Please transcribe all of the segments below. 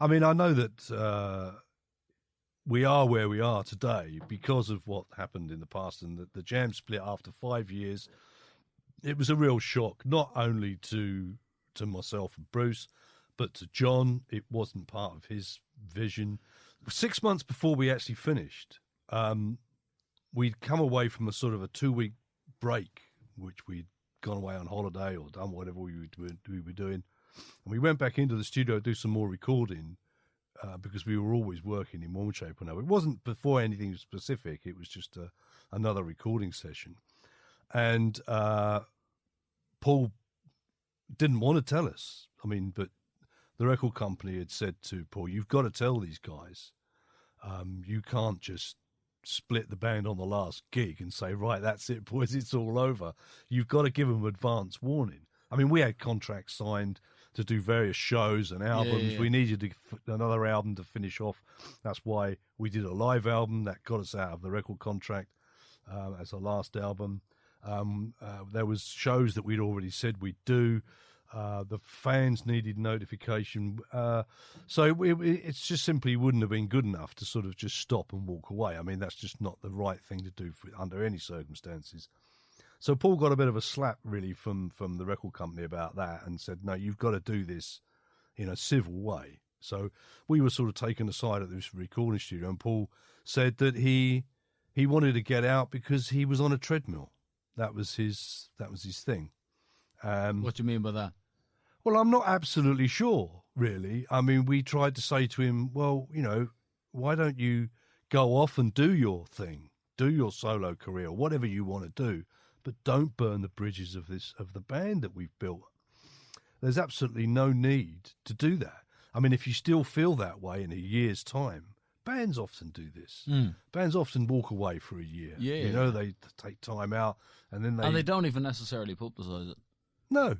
I mean, I know that we are where we are today because of what happened in the past, and the Jam split after 5 years. It was a real shock, not only to myself and Bruce, but to John. It wasn't part of his vision. 6 months before we actually finished, we'd come away from a sort of a 2-week break, which we'd gone away on holiday or done whatever we were doing. And we went back into the studio to do some more recording because we were always working in one shape or another. It wasn't before anything specific. It was just another recording session. And Paul didn't want to tell us. I mean, but the record company had said to Paul, you've got to tell these guys. You can't just split the band on the last gig and say, right, that's it, boys, it's all over. You've got to give them advance warning. I mean, we had contracts signed to do various shows and albums. We needed another album to finish off. That's why we did a live album that got us out of the record contract as a last album. There was shows that we'd already said we'd do. The fans needed notification. So it just simply wouldn't have been good enough to sort of just stop and walk away. I mean, that's just not the right thing to do under any circumstances. So Paul got a bit of a slap, really, from the record company about that and said, no, you've got to do this in a civil way. So we were sort of taken aside at this recording studio, and Paul said that he wanted to get out because he was on a treadmill. That was his thing. What do you mean by that? Well, I'm not absolutely sure, really. I mean, we tried to say to him, well, why don't you go off and do your thing, do your solo career, whatever you want to do, but don't burn the bridges of the band that we've built. There's absolutely no need to do that. I mean, if you still feel that way in a year's time, bands often do this. Bands often walk away for a year. They take time out and then they don't even necessarily publicise it. No,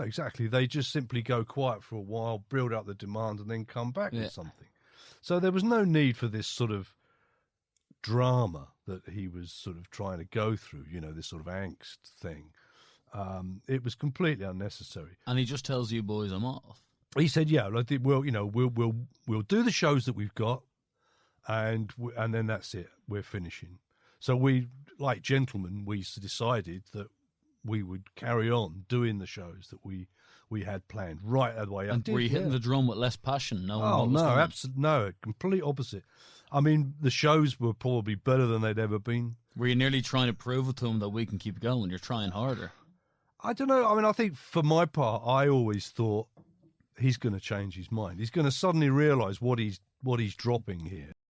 exactly. They just simply go quiet for a while, build up the demand, and then come back with something. So there was no need for this sort of drama that he was sort of trying to go through, this sort of angst thing. It was completely unnecessary. And he just tells you boys, I'm off. He said, yeah, we'll do the shows that we've got, and then that's it. We're finishing. So we, like gentlemen, we decided that we would carry on doing the shows that we had planned right the way up. And were you hitting the drum with less passion? No, complete opposite. I mean, the shows were probably better than they'd ever been. Were you nearly trying to prove it to him that we can keep going? You're trying harder. I don't know. I mean, I think for my part, I always thought he's going to change his mind. He's going to suddenly realise what he's dropping here.